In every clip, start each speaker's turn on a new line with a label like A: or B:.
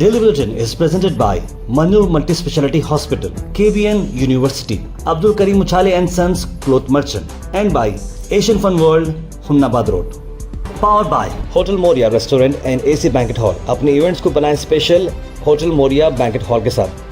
A: Daily Bulletin is presented by Manur Multi-Speciality Hospital, KBN University, Abdul Karim Uchale and Sons Cloth Merchant, and by Asian Fun World, Hunnabad Road. Powered by Hotel Moria Restaurant and AC Banquet Hall. अपने events को बनाएं special hotel Moriya banquet hall के साथ।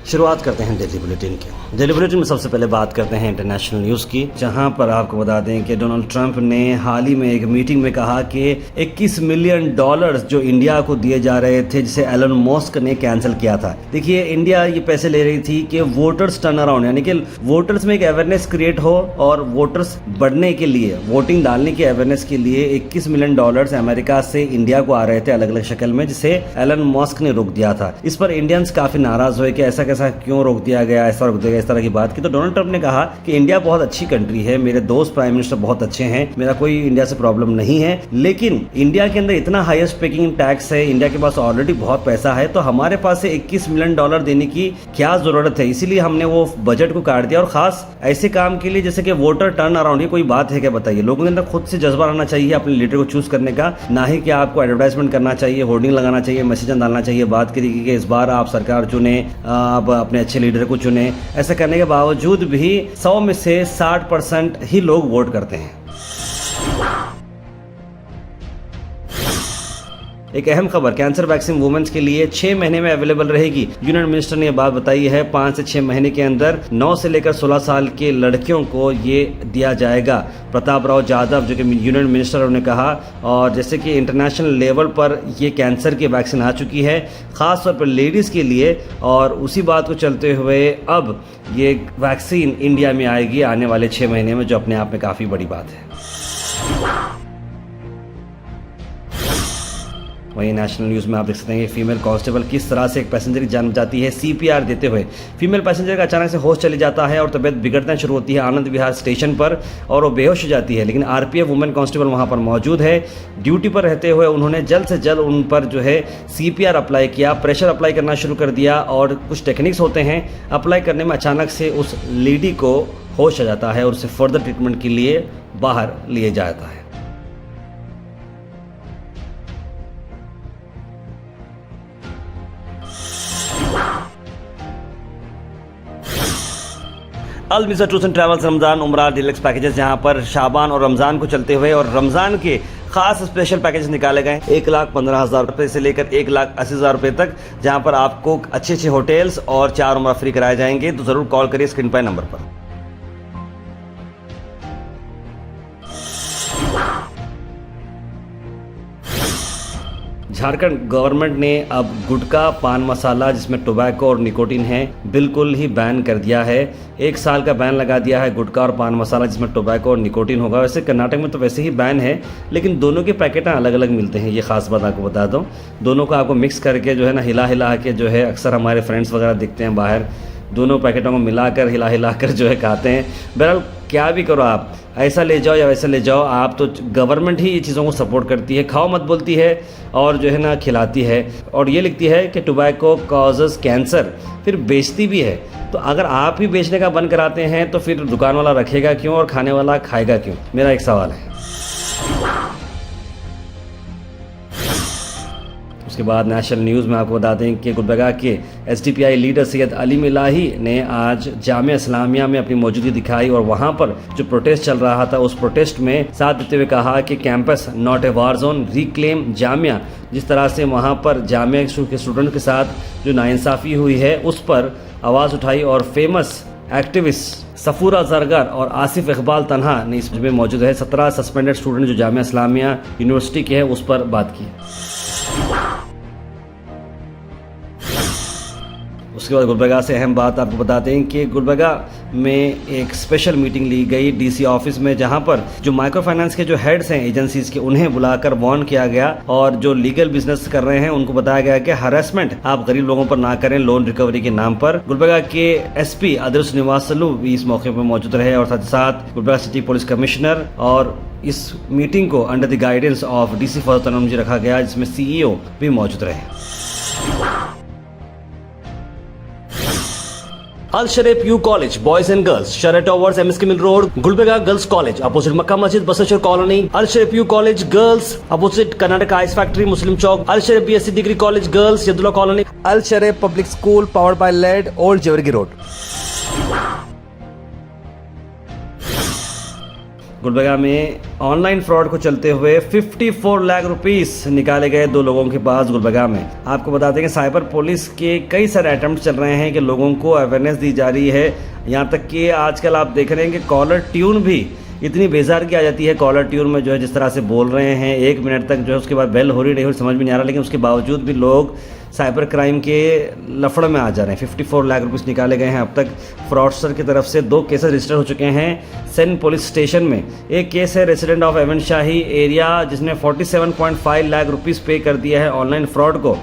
A: शुरुआत करते हैं daily bulletin की। Daily bulletin में सबसे पहले बात करते हैं इंटरनेशनल न्यूज़ की, जहां पर आपको बता दें कि डोनाल्ड ट्रंप ने हाल ही में एक मीटिंग में कहा कि 21 मिलियन डॉलर्स जो इंडिया को दिए जा रहे थे, जिसे एलन मस्क ने कैंसिल किया था। देखिए, इंडिया ये पैसे ले रही थी कि वोटर्स टर्न अराउंड, यानी कि वोटर्स में एक अवेयरनेस क्रिएट हो और वोटर्स बढ़ने के लिए, वोटिंग डालने की अवेयरनेस के लिए 21 मिलियन डॉलर्स अमेरिका से इंडिया को आ रहे थे अलग अलग शक्ल में, जिसे एलन मस्क ने रोक दिया था। इस पर इंडियंस काफी नाराज हुए कि ऐसा क्यों रोक दिया गया, ऐसा रोक दिया गया, इस तरह की बात की। तो डोनाल्ड ट्रंप ने कहा कि इंडिया बहुत अच्छी कंट्री है, मेरे दोस्त प्राइम मिनिस्टर बहुत अच्छे हैं, मेरा कोई इंडिया से प्रॉब्लम नहीं है, लेकिन इंडिया के अंदर इतना हाईएस्ट पेकिंग टैक्स है, इंडिया के पास ऑलरेडी बहुत पैसा है, तो हमारे पास से 21 मिलियन डॉलर देने की क्या जरूरत है। इसीलिए हमने वो बजट को काट दिया, और खास ऐसे काम के लिए जैसे कि वोटर टर्न अराउंड। ये कोई बात है क्या, बताइए। लोगों के अंदर खुद से जज्बा रहना चाहिए अपने लीडर को चूज करने का, ना ही कि आपको एडवर्टाइजमेंट करना चाहिए, होर्डिंग लगाना चाहिए, मैसेज डालना चाहिए। बात करिए कि इस बार आप सरकार चुने, आप अपने अच्छे लीडर को चुने। ऐसा करने के बावजूद भी 100 में से 60% ही लोग वोट करते हैं। एक अहम खबर, कैंसर वैक्सीन वुमेन्स के लिए 6 महीने में अवेलेबल रहेगी। यूनियन मिनिस्टर ने यह बात बताई है। 5 से 6 महीने के अंदर 9 से लेकर 16 साल के लड़कियों को ये दिया जाएगा। प्रताप राव जाधव जो कि यूनियन मिनिस्टर, उन्होंने कहा। और जैसे कि इंटरनेशनल लेवल पर ये कैंसर की वैक्सीन आ चुकी है, खास तौर पर लेडीज़ के लिए, और उसी बात को चलते हुए अब ये वैक्सीन इंडिया में आएगी आने वाले 6 महीने में, जो अपने आप में काफ़ी बड़ी बात है। वहीं नेशनल न्यूज़ में आप देख सकते हैं कि फीमेल कांस्टेबल किस तरह से एक पैसेंजर की जान बचाती है सीपीआर देते हुए। फीमेल पैसेंजर का अचानक से होश चली जाता है और तबीयत बिगड़ना शुरू होती है आनंद विहार स्टेशन पर, और वो बेहोश हो जाती है। लेकिन आरपीएफ वुमेन कांस्टेबल वहां पर मौजूद है। ड्यूटी पर रहते हुए उन्होंने जल्द से जल्द उन पर जो है सीपीआर अप्लाई किया, प्रेशर अप्लाई करना शुरू कर दिया, और कुछ टेक्निक्स होते हैं अप्लाई करने में। अचानक से उस लेडी को होश आ जाता है और उसे फर्दर ट्रीटमेंट के लिए बाहर लिए जाता है। अल मिज़ा टूर्स एंड ट्रैवल्स रमज़ान उमरा डीलक्स पैकेजेस, जहां पर शाबान और रमज़ान को चलते हुए और रमज़ान के खास स्पेशल पैकेजेस निकाले गए। 1,15,000 रुपये से लेकर 1,80,000 रुपये तक, जहां पर आपको अच्छे अच्छे होटल्स और 4 उम्रा फ्री कराए जाएंगे। तो ज़रूर कॉल करिए स्क्रीन पर नंबर पर। झारखंड गवर्नमेंट ने अब गुटखा, पान मसाला जिसमें टोबैको और निकोटीन है, बिल्कुल ही बैन कर दिया है। 1 साल का बैन लगा दिया है गुटखा और पान मसाला जिसमें टोबैको और निकोटीन होगा। वैसे कर्नाटक में तो वैसे ही बैन है, लेकिन दोनों के पैकेट अलग अलग मिलते हैं। ये खास बात आपको बता दूं, दोनों को आपको मिक्स करके जो है ना, हिला हिला के जो है, अक्सर हमारे फ्रेंड्स वगैरह दिखते हैं बाहर, दोनों पैकेटों को मिलाकर हिला हिला कर जो है खाते हैं। बहरहाल क्या भी करो आप, ऐसा ले जाओ या वैसा ले जाओ, आप तो गवर्नमेंट ही ये चीज़ों को सपोर्ट करती है, खाओ मत बोलती है, और जो है ना खिलाती है। और ये लिखती है कि टोबैको कॉजेज कैंसर, फिर बेचती भी है। तो अगर आप ही बेचने का बंद कराते हैं तो फिर दुकान वाला रखेगा क्यों और खाने वाला खाएगा क्यों? मेरा एक सवाल है। उसके बाद नेशनल न्यूज़ में आपको बता दें कि गुलबर्गा के एसडीपीआई लीडर सैयद अली मिलाही ने आज जामिया इस्लामिया में अपनी मौजूदगी दिखाई, और वहां पर जो प्रोटेस्ट चल रहा था उस प्रोटेस्ट में साथ देते हुए कहा कि campus not a war zone, reclaim Jamia. जिस तरह से वहां पर जामिया के स्टूडेंट के साथ जो नाइंसाफ़ी हुई है उस पर आवाज़ उठाई, और फेमस एक्टिविस्ट सफूरा जरगर और आसिफ इकबाल तन्हा ने इसमें मौजूद है। 17 सस्पेंडेड स्टूडेंट जो जामिया इस्लामिया यूनिवर्सिटी के हैं उस पर बात की। उसके बाद गुलबर्गा से अहम बात आपको बताते हैं कि गुलबर्गा में एक स्पेशल मीटिंग ली गई डीसी ऑफिस में, जहां पर जो माइक्रो फाइनेंस के जो हेड्स हैं एजेंसीज के, उन्हें बुलाकर वार्न किया गया, और जो लीगल बिजनेस कर रहे हैं उनको बताया गया कि हरासमेंट आप गरीब लोगों पर ना करें लोन रिकवरी के नाम पर। गुलबर्गा के एसपी आदिल श्रीनिवासलू भी इस मौके पर मौजूद रहे, और साथ ही साथ गुलबर्गा सिटी पुलिस कमिश्नर। और इस मीटिंग को under the guidance of DC फॉर तनमजी रखा गया, जिसमें सीईओ भी मौजूद रहे। Al Sharif U college boys and girls, शरह towers, MSK mill road, Gulbarga girls college opposite Makka Masjid, Basaveshwar colony, Al Sharif U college girls opposite Karnataka ice factory, Muslim Chowk, Al Sharif BSc degree college girls, Yadulla colony, Al Sharif public school powered by led, old Jewargi road. Gulbarga में online fraud को चलते हुए 54 lakh rupees निकाले गए 2 लोगों के पास गुलबर्गा में। आपको बता दें कि साइबर पुलिस के कई सारे अटेम्प्ट चल रहे हैं कि लोगों को अवेयरनेस दी जा रही है। यहाँ तक कि आजकल आप देख रहे हैं कि कॉलर ट्यून भी इतनी बेजार की आ जाती है। कॉलर ट्यून में जो है जिस तरह से बोल रहे हैं 1 मिनट तक जो है उसके बाद बेल हो रही नहीं हो समझ में नहीं आ रहा, लेकिन उसके बावजूद भी लोग साइबर क्राइम के लफड़ में आ जा रहे हैं। 54 लाख रुपीस निकाले गए हैं। अब तक फ्रॉडस्टर की तरफ से 2 केसेस रजिस्टर हो चुके हैं सेन पुलिस स्टेशन में। एक केस है resident of Avan Shahi area जिसने 47.5 लाख रुपीस पे कर दिया है ऑनलाइन फ्रॉड को।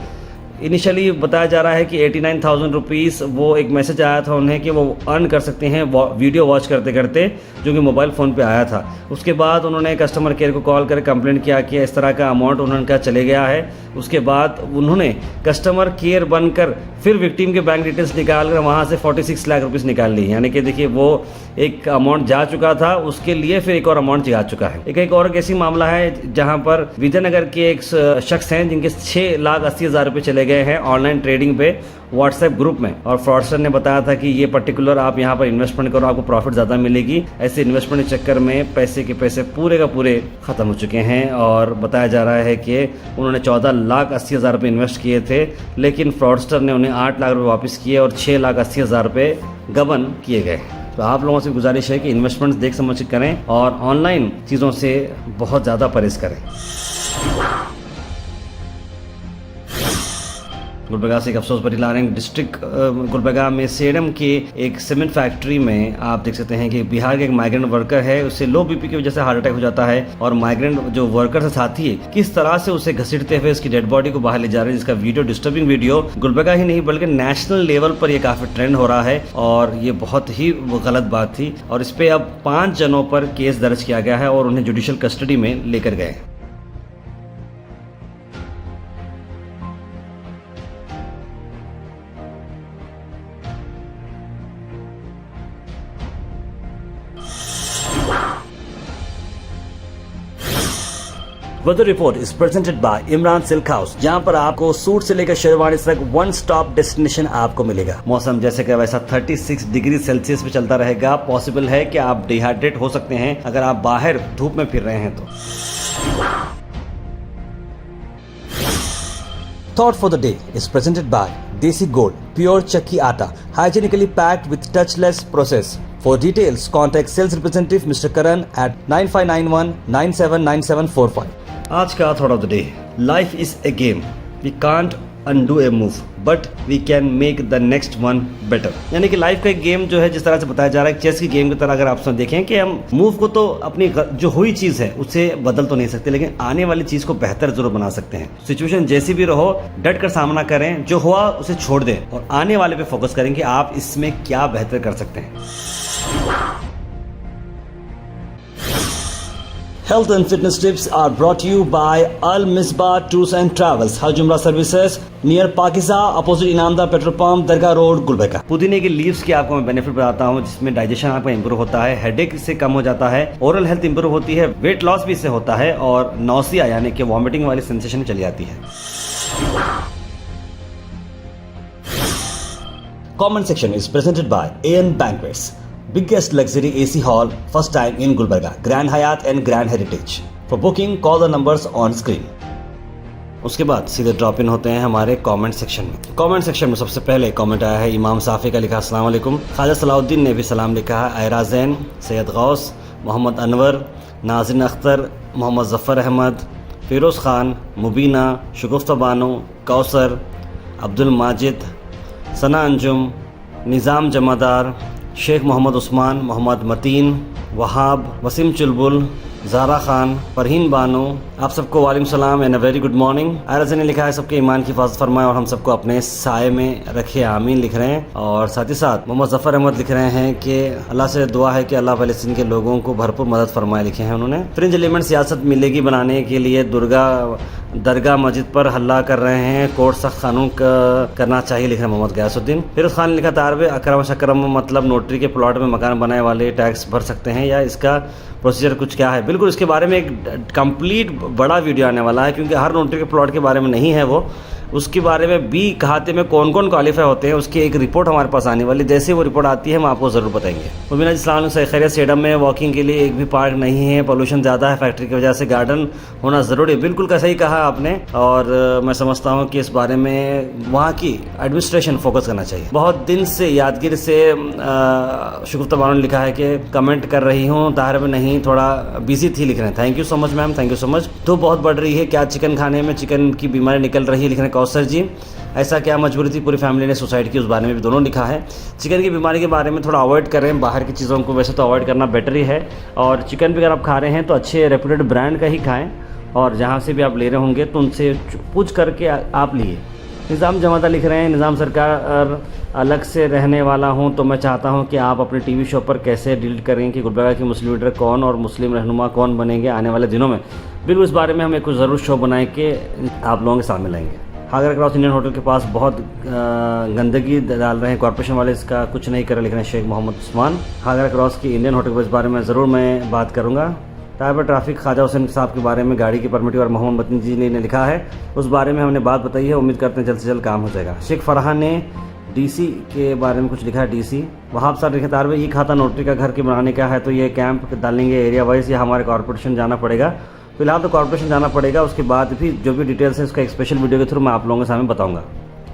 A: इनिशियली बताया जा रहा है कि 89,000 रुपीज़ वो एक मैसेज आया था उन्हें कि वो अर्न कर सकते हैं वीडियो वॉच करते करते, जो कि मोबाइल फ़ोन पे आया था। उसके बाद उन्होंने कस्टमर केयर को कॉल कर कंप्लेंट किया कि इस तरह का अमाउंट उन्होंने कहा चले गया है। उसके बाद उन्होंने कस्टमर केयर बनकर फिर विक्टिम के बैंक डिटेल्स निकाल कर वहाँ से 46 लाख रुपीज़ निकाल ली। यानी कि देखिए वो एक अमाउंट जा चुका था, उसके लिए फिर एक और अमाउंट जा चुका है। एक और कैसी मामला है जहाँ पर विजयनगर के एक शख्स हैं जिनके 6,80,000 रुपये चले गए हैं ऑनलाइन ट्रेडिंग पे व्हाट्सएप ग्रुप में, और फ्रॉडस्टर ने बताया था कि ये पर्टिकुलर आप यहाँ पर इन्वेस्टमेंट करो आपको प्रॉफिट ज़्यादा मिलेगी। ऐसे इन्वेस्टमेंट के चक्कर में पैसे के पैसे पूरे का पूरे ख़त्म हो चुके हैं। और बताया जा रहा है कि उन्होंने 14,80,000 रुपये इन्वेस्ट किए थे, लेकिन फ्रॉडस्टर ने उन्हें 8 लाख रुपये वापस किए और 6,80,000 रुपये गबन किए गए। तो आप लोगों से गुजारिश है कि इन्वेस्टमेंट्स देख समझ कर करें और ऑनलाइन चीज़ों से बहुत ज़्यादा परहेज करें। गुलबर्गा से एक अफसोस भरी ला रहे हैं। डिस्ट्रिक्ट गुलबर्गा में सेडम के एक सीमेंट फैक्ट्री में आप देख सकते हैं कि बिहार के एक माइग्रेंट वर्कर है, उससे लो बीपी की वजह से हार्ट अटैक हो जाता है और माइग्रेंट जो वर्कर से साथी है किस तरह से उसे घसीटते हुए उसकी डेड बॉडी को बाहर ले जा रहे हैं, जिसका वीडियो डिस्टर्बिंग वीडियो गुलबर्गा ही नहीं बल्कि नेशनल लेवल पर यह काफी ट्रेंड हो रहा है और ये बहुत ही गलत बात थी। और इस पे अब 5 जनों पर केस दर्ज किया गया है और उन्हें जुडिशियल कस्टडी में लेकर गए। Weather report is presented by Imran silk house, जहां पर आपको सूट से लेकर शेरवानी तक वन स्टॉप डेस्टिनेशन आपको मिलेगा। मौसम जैसे कि वैसा 36 डिग्री सेल्सियस पे चलता रहेगा। पॉसिबल है कि आप डिहाइड्रेट हो सकते हैं अगर आप बाहर धूप में फिर रहे हैं तो। Thought for the day is presented by Desi Gold, pure chakki atta, hygienically packed with touchless process. For details, contact sales representative Mr. Karan at 9591 979745. आज का thought of the day, life is a game, we can't undo a move but we can make the next one better। यानी कि life का एक game जो है जिस तरह से बताया जा रहा है चेस की गेम की तरह, अगर आप देखें कि हम मूव को तो अपनी जो हुई चीज़ है उसे बदल तो नहीं सकते, लेकिन आने वाली चीज़ को बेहतर जरूर बना सकते हैं। सिचुएशन जैसी भी रहो डट कर सामना करें, जो हुआ उसे छोड़ दें और आने वाले पे फोकस करें कि आप इसमें क्या बेहतर कर सकते हैं। Health and fitness tips are brought to you by Al Misbah Tours and Travels, Hajj Umrah Services near Pakiza, opposite Inamda Petrol Pump, Dargah Road, Gulbarga। पुदीने के लीव्स के आपको मैं बेनिफिट बताता हूँ, जिसमें डाइजेशन आपका इंप्रूव होता है, हेडेक से कम हो जाता है, ओरल हेल्थ इंप्रूव होती है, वेट लॉस भी इससे होता है और नौसिया यानी कि वॉमिटिंग वाली सेंसेशन चली जाती है। Comment section is presented by AN Banquets, biggest luxury AC hall, first time in Gulbarga, Grand Hyatt and Grand Heritage। For booking, call the numbers on screen। उसके बाद सीधे ड्रॉप इन होते हैं हमारे कमेंट सेक्शन में। Comment section में सबसे पहले कमेंट आया है इमाम साफ़ी का, लिखा अस्सलाम वालेकुम। ख्वाजा सलाउद्दीन ने भी सलाम लिखा है। आयरा ज़ैन, सैयद गौस, मोहम्मद अनवर, नाज़िन अख्तर, मोहम्मद ज़फ़र अहमद, फ़िरोज़ ख़ान, मुबीना, शगुफ्ता बानो, कौसर, अब्दुल माजिद, सना अंजुम, निज़ाम जमादार, शेख मोहम्मद उस्मान, मोहम्मद मतीन, वहाब, वसीम चुलबुल, ज़ारा खान, परहीन बानो, आप सबको वालेकुम सलाम and a very good morning. आयरज़ ने लिखा है सबके ईमान की हिफाज़त फरमाए और हम सबको अपने साए में रखे, आमीन लिख रहे हैं। और साथ ही साथ मोहम्मद ज़फ़र अहमद लिख रहे हैं कि अल्लाह से दुआ है कि अल्लाह फ़लस्तीन के लोगों को भरपूर मदद फरमाए, लिखे हैं उन्होंने। फ्रिंज एलिमेंट सियासत मिलेगी बनाने के लिए दुर्गा दरगाह मस्जिद पर हल्ला कर रहे हैं, कोर्ट सख्त कानून करना चाहिए, लिख रहे हैं मोहम्मद गयासुद्दीन। फिरोज खान ने लिखा तारवे अकरम शकरम मतलब नोटरी के प्लॉट में मकान बनाने वाले टैक्स भर सकते हैं या इसका प्रोसीजर कुछ क्या है? बिल्कुल, इसके बारे में एक कंप्लीट बड़ा वीडियो आने वाला है, क्योंकि हर नोटरी के प्लॉट के बारे में नहीं है वो, उसके बारे में बी खाते में कौन कौन क्वालिफाई होते हैं उसकी एक रिपोर्ट हमारे पास आने वाली। जैसे वो रिपोर्ट आती है हम आपको ज़रूर बताएंगे। मुबीना इस्लाम से खैरियत, स्टेडियम में वॉकिंग के लिए एक भी पार्क नहीं है, पोल्यूशन ज़्यादा है, फैक्ट्री की वजह से गार्डन होना ज़रूरी। बिल्कुल का सही कहा आपने, और मैं समझता हूँ कि इस बारे में वहाँ की एडमिनिस्ट्रेशन फोकस करना चाहिए। बहुत दिन से यादगिर से शुगुफ्ता बानो ने लिखा है कि कमेंट कर रही हूँ, ताहिर में नहीं, थोड़ा बिजी थी, लिख रहे हैं। Thank you so much ma'am, thank you so much. धूप बहुत बढ़ रही है, क्या चिकन खाने में चिकन की बीमारी निकल रही है, लिख रहे हैं कौसर जी। ऐसा क्या मजबूरी थी, पूरी फैमिली ने सुसाइड की, उस बारे में भी दोनों लिखा है। चिकन की बीमारी के बारे में थोड़ा अवॉइड करें, बाहर की चीज़ों को वैसे तो अवॉइड करना बेटर ही है, और चिकन भी अगर आप खा रहे हैं तो अच्छे रेप्यूटेड ब्रांड का ही खाएं, और जहाँ से भी आप ले रहे होंगे तो उनसे पूछ करके आप लिए। निज़ाम जमाता लिख रहे हैं, निज़ाम सरकार अलग से रहने वाला हूं, तो मैं चाहता हूं कि आप अपने टीवी शो पर कैसे डील करें कि गुलबर्गा की मुस्लिम लीडर कौन और मुस्लिम रहनुमा कौन बनेंगे आने वाले दिनों में। बिल्कुल, इस बारे में हम एक ज़रूर शो बनाए कि आप लोगों के सामने लाएंगे। हागरा क्रॉस इंडियन होटल के पास बहुत गंदगी डाल रहे हैं कॉर्पोरेशन वाले, इसका कुछ नहीं कर रहे, लिख रहे हैं शेख मोहम्मद उस्मान। हागरा क्रॉस की इंडियन होटल के इस बारे में ज़रूर मैं बात करूँगा। टाइम पर ट्रैफिक ख्वाजा हुसैन साहब के बारे में गाड़ी की परमिट और मोहम्मद बतनी जी ने लिखा है, उस बारे में हमने बात बताई है, उम्मीद करते हैं जल्द से जल्द काम हो जाएगा। शेख फरहान ने डीसी के बारे में कुछ लिखा है, डीसी वहाब साहब लिखे तारवे ये खाता नोटरी का घर के बनाने का है, तो ये कैंप डालेंगे एरिया वाइज या हमारे कॉर्पोरेशन जाना पड़ेगा? फिलहाल तो कॉर्पोरेशन जाना पड़ेगा, उसके बाद भी जो भी डिटेल्स है उसका एक स्पेशल वीडियो के थ्रू मैं आप लोगों के सामने बताऊंगा।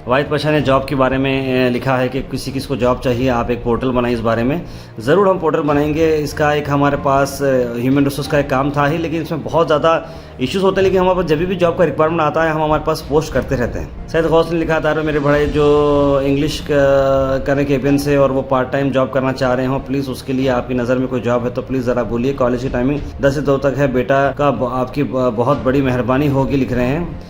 A: वाहिद पाशा ने जॉब के बारे में लिखा है कि किसी को जॉब चाहिए, आप एक पोर्टल बनाएं, इस बारे में ज़रूर हम पोर्टल बनाएंगे। इसका एक हमारे पास ह्यूमन रिसोर्स का एक काम था ही, लेकिन इसमें बहुत ज़्यादा इश्यूज़ होते हैं, लेकिन हमारे पास जब भी जॉब का रिक्वायरमेंट आता है हम हमारे पास पोस्ट करते रहते हैं। सैयद गौस ने लिखा था मेरे भाई जो इंग्लिश करने के एबियन से और वो पार्ट टाइम जॉब करना चाह रहे हो, प्लीज़ उसके लिए आपकी नज़र में कोई जॉब है तो प्लीज़ ज़रा बोलिए। कॉलेज की टाइमिंग 10 से 2 तक है, बेटा का आपकी बहुत बड़ी मेहरबानी होगी, लिख रहे हैं।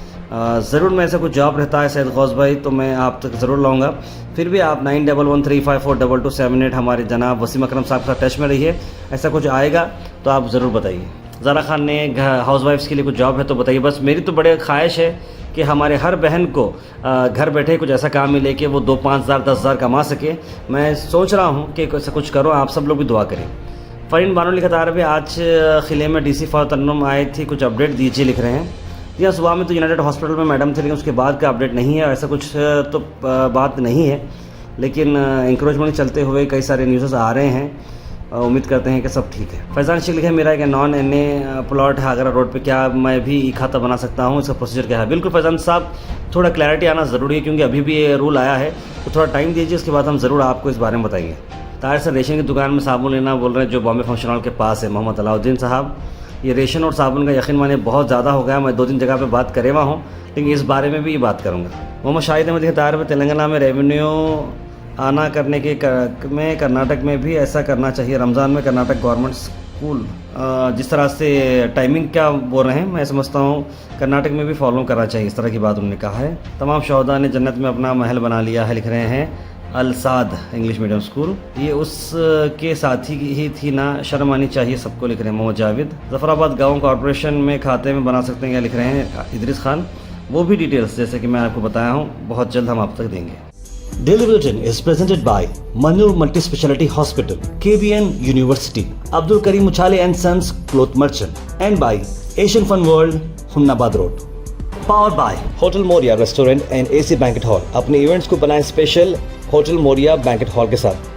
A: ज़रूर मैं ऐसा कुछ जॉब रहता है सैयद गौस भाई तो मैं आप तक ज़रूर लाऊंगा। फिर भी आप 9113542278 हमारे जनाब वसीम अकरम साहब का टच में रहिए, ऐसा कुछ आएगा तो आप ज़रूर बताइए। ज़ारा खान ने हाउस वाइफ्स के लिए कुछ जॉब है तो बताइए। बस मेरी तो बड़े ख्वाहिश है कि हमारे हर बहन को घर बैठे कुछ ऐसा काम मिले कि वो 2-5 हज़ार 10 हज़ार कमा सके। मैं सोच रहा हूँ कि ऐसा कुछ करो, आप सब लोग भी दुआ करें। फ़रीन बानो लिखा था रहे आज ख़िले में DC फॉर तरन्नुम आई थी, कुछ अपडेट दीजिए, लिख रहे हैं। या सुबह में तो यूनाइटेड हॉस्पिटल में मैडम थे, लेकिन उसके बाद का अपडेट नहीं है, ऐसा कुछ तो बात नहीं है, लेकिन इंक्रोचमेंट चलते हुए कई सारे न्यूज़ आ रहे हैं, उम्मीद करते हैं कि सब ठीक है। फैज़ान शेख लिखे मेरा एक नॉन NA प्लॉट है आगरा रोड पे, क्या मैं भी ई खाता बना सकता हूँ, इसका प्रोसीजर क्या है? बिल्कुल फैज़ान साहब, थोड़ा क्लैरिटी आना ज़रूरी है, क्योंकि अभी भी ये रूल आया है, तो थोड़ा टाइम दीजिए, उसके बाद हम ज़रूर आपको इस बारे में बताएंगे। ताहिर सर रेशम की दुकान में साबुन लेना बोल रहे हैं जो बॉम्बे फंक्शन हॉल के पास है, मोहम्मद अलाउद्दीन साहब। ये रेशन और साबुन का यकीन माने बहुत ज़्यादा हो गया, मैं 2-3 जगह पे बात करे हुआ हूँ, लेकिन इस बारे में भी ये बात करूँगा। मोहम्मद शाहिद अहमद के तार में तेलंगाना में रेवेन्यू आना करने के में कर्नाटक में भी ऐसा करना चाहिए। रमज़ान में कर्नाटक गवर्नमेंट स्कूल जिस तरह से टाइमिंग क्या बोल रहे हैं, मैं समझता हूँ कर्नाटक में भी फॉलो करना चाहिए, इस तरह की बात उन्होंने कहा है। तमाम शहदा ने जन्नत में अपना महल बना लिया है, लिख रहे हैं अल-साद इंग्लिश मीडियम स्कूल, ये उसके साथी ही थी ना, शर्म आनी चाहिए सबको, लिख रहे हैं मोहम्मद जावेद। जफराबाद गांव कॉर्पोरेशन में खाते में बना सकते हैं क्या, लिख रहे हैं इदरीस खान। वो भी डिटेल्स जैसे कि मैं आपको बताया हूँ बहुत जल्द हम आप तक देंगे। Daily Bulletin is presented by Manur Multi Speciality Hospital, KBN University, Abdul Karim Uchale and Sons Cloth Merchant, and by Asian Fun World, Humnabad Road. Powered by Hotel Moria Restaurant and AC Banquet Hall। अपने events को बनाएं special hotel Moriya banquet hall के साथ।